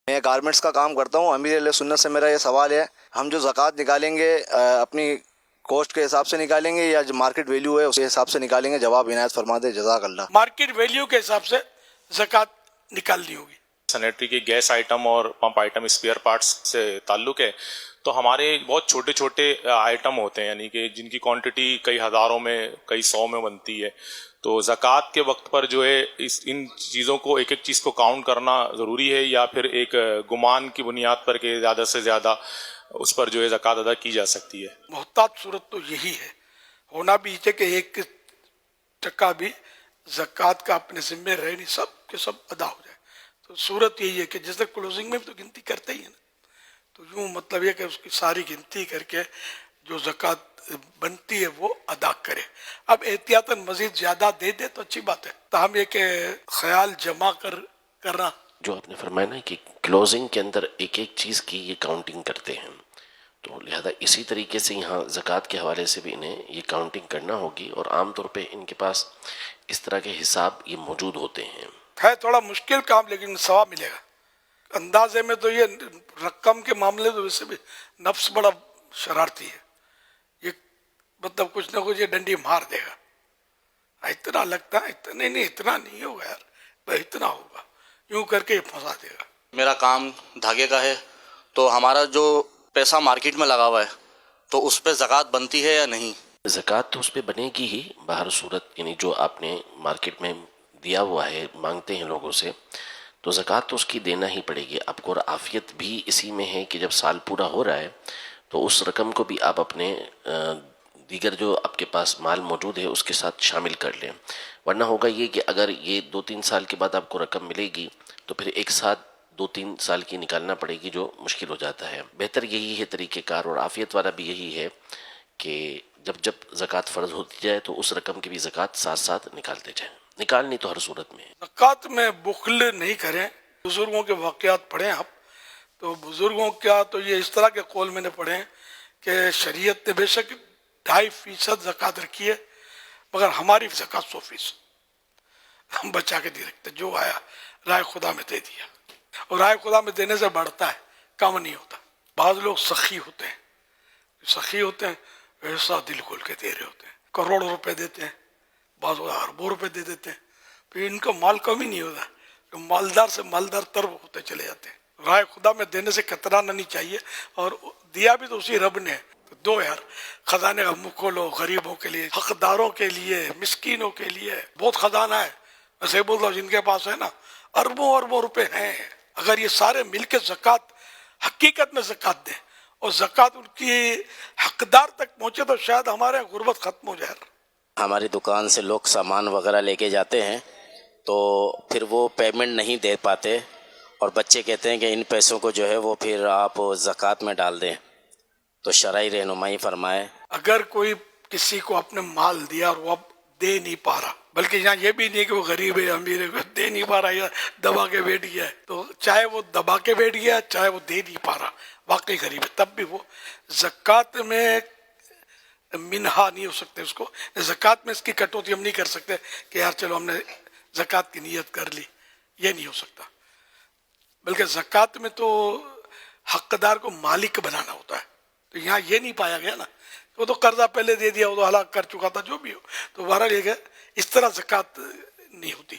میں گارمنٹس کا کام کرتا ہوں. امیر علیہ سنت سے میرا یہ سوال ہے, ہم جو زکوٰۃ نکالیں گے اپنی کوسٹ کے حساب سے نکالیں گے یا جو مارکیٹ ویلیو ہے اس کے حساب سے نکالیں گے؟ جواب عنایت فرما دے, جزاک اللہ. مارکیٹ ویلیو کے حساب سے زکوٰۃ نکالنی ہوگی. سینیٹری کے گیس آئٹم اور پمپ آئٹم اسپیئر پارٹس سے تعلق ہے تو ہمارے بہت چھوٹے چھوٹے آئٹم ہوتے ہیں, یعنی کہ جن کی کوانٹٹی کئی ہزاروں میں کئی سو میں بنتی ہے. تو زکوٰۃ کے وقت پر جو ہے ان چیزوں کو ایک ایک چیز کو کاؤنٹ کرنا ضروری ہے, یا پھر ایک گمان کی بنیاد پر کہ زیادہ سے زیادہ اس پر جو ہے زکوٰۃ ادا کی جا سکتی ہے؟ محتاط صورت تو یہی ہے, ہونا بھی چاہیے کہ ایک ٹکا بھی زکوٰۃ کا اپنے ذمے رہے نہیں, سب کے سب ادا ہو جائے. تو صورت یہی ہے کہ جس طرح کلوزنگ میں بھی تو گنتی کرتے ہی ہیں نا, تو یوں مطلب یہ کہ اس کی ساری گنتی کر کے جو زکوٰۃ بنتی ہے وہ ادا کرے. اب احتیاطاً مزید زیادہ دے دے تو اچھی بات ہے, تاہم یہ کہ خیال جمع کرنا. جو آپ نے فرمایا نا کہ کلوزنگ کے اندر ایک ایک چیز کی یہ کاؤنٹنگ کرتے ہیں, تو لہذا اسی طریقے سے یہاں زکوٰۃ کے حوالے سے بھی انہیں یہ کاؤنٹنگ کرنا ہوگی, اور عام طور پہ ان کے پاس اس طرح کے حساب یہ موجود ہوتے ہیں. ہے تھوڑا مشکل کام لیکن ثواب ملے گا. اندازے میں تو یہ رقم کے معاملے تو ویسے بھی نفس بڑا شرارتی ہے, یہ مطلب کچھ نہ کچھ یہ ڈنڈی مار دے گا. اتنا لگتا ہے اتنا نہیں, اتنا نہیں ہوگا یار, بھائی اتنا ہوگا, یوں کر کے یہ پھنسا دے گا. میرا کام دھاگے کا ہے, تو ہمارا جو پیسہ مارکیٹ میں لگا ہوا ہے تو اس پہ زکوٰۃ بنتی ہے یا نہیں؟ زکوٰۃ تو اس پہ بنے گی ہی باہر صورت, یعنی جو آپ نے مارکیٹ میں دیا ہوا ہے, مانگتے ہیں لوگوں سے, تو زکوٰۃ تو اس کی دینا ہی پڑے گی آپ کو. اور عافیت بھی اسی میں ہے کہ جب سال پورا ہو رہا ہے تو اس رقم کو بھی آپ اپنے دیگر جو آپ کے پاس مال موجود ہے اس کے ساتھ شامل کر لیں. ورنہ ہوگا یہ کہ اگر یہ 2-3 سال کے بعد آپ کو رقم ملے گی تو پھر ایک ساتھ 2-3 سال کی نکالنا پڑے گی, جو مشکل ہو جاتا ہے. بہتر یہی ہے طریقہ کار, اور عافیت والا بھی یہی ہے کہ جب زکوٰۃ فرض ہوتی جائے تو اس رقم کی بھی زکوٰۃ ساتھ ساتھ نکالتے جائیں. نکالنی تو ہر صورت میں ہے. زکوٰۃ میں بخل نہیں کریں. بزرگوں کے واقعات پڑھیں آپ, تو بزرگوں کا تو یہ اس طرح کے قول میں نے پڑھے کہ شریعت نے بے شک 2.5% زکوٰۃ رکھی ہے, مگر ہماری زکوٰۃ 100% ہم بچا کے نہیں رکھتے, جو آیا رائے خدا میں دے دیا. اور رائے خدا میں دینے سے بڑھتا ہے, کم نہیں ہوتا. بعض لوگ سخی ہوتے ہیں, سخی ہوتے ہیں ایسا دل کھول کے دے رہے ہوتے ہیں, کروڑوں روپے دیتے ہیں, بعض اربوں روپے دے دیتے ہیں, پھر ان کا مال کم ہی نہیں ہوتا, مالدار سے مالدار تر ہوتے چلے جاتے ہیں. رائے خدا میں دینے سے کترانا نہیں چاہیے, اور دیا بھی تو اسی رب نے. تو دو یار, خزانے کا منہ کھولو, غریبوں کے لیے, حقداروں کے لیے, مسکینوں کے لیے بہت خزانہ ہے. ایسے بول رہا ہوں, جن کے پاس ہے نا اربوں اربوں روپے ہیں, اگر یہ سارے مل کے زکوٰۃ حقیقت میں زکوٰۃ دیں اور زکوٰۃ ان کی حقدار تک پہنچے تو شاید ہمارے غربت ختم ہو جائے. ہماری دکان سے لوگ سامان وغیرہ لے کے جاتے ہیں تو پھر وہ پیمنٹ نہیں دے پاتے, اور بچے کہتے ہیں کہ ان پیسوں کو جو ہے وہ پھر آپ زکوٰۃ میں ڈال دیں. تو شرعی رہنمائی فرمائے. اگر کوئی کسی کو اپنے مال دیا اور وہ اب دے نہیں پا رہا, بلکہ یہاں یہ بھی نہیں کہ وہ غریب ہے امیر ہے, دے نہیں پا رہا یا دبا کے بیٹھ گیا ہے, تو چاہے وہ دبا کے بیٹھ گیا چاہے وہ دے نہیں پا رہا, واقعی غریب ہے, تب بھی وہ زکوٰۃ میں منہا نہیں ہو سکتے. اس کو زکوٰۃ میں اس کی کٹوتی ہم نہیں کر سکتے کہ یار چلو ہم نے زکوٰۃ کی نیت کر لی, یہ نہیں ہو سکتا. بلکہ زکوٰۃ میں تو حقدار کو مالک بنانا ہوتا ہے, تو یہاں یہ نہیں پایا گیا نا, وہ تو قرضہ پہلے دے دیا, وہ تو ہلاک کر چکا تھا, جو بھی ہو. تو بہرحال یہ کہ اس طرح زکوٰۃ نہیں ہوتی.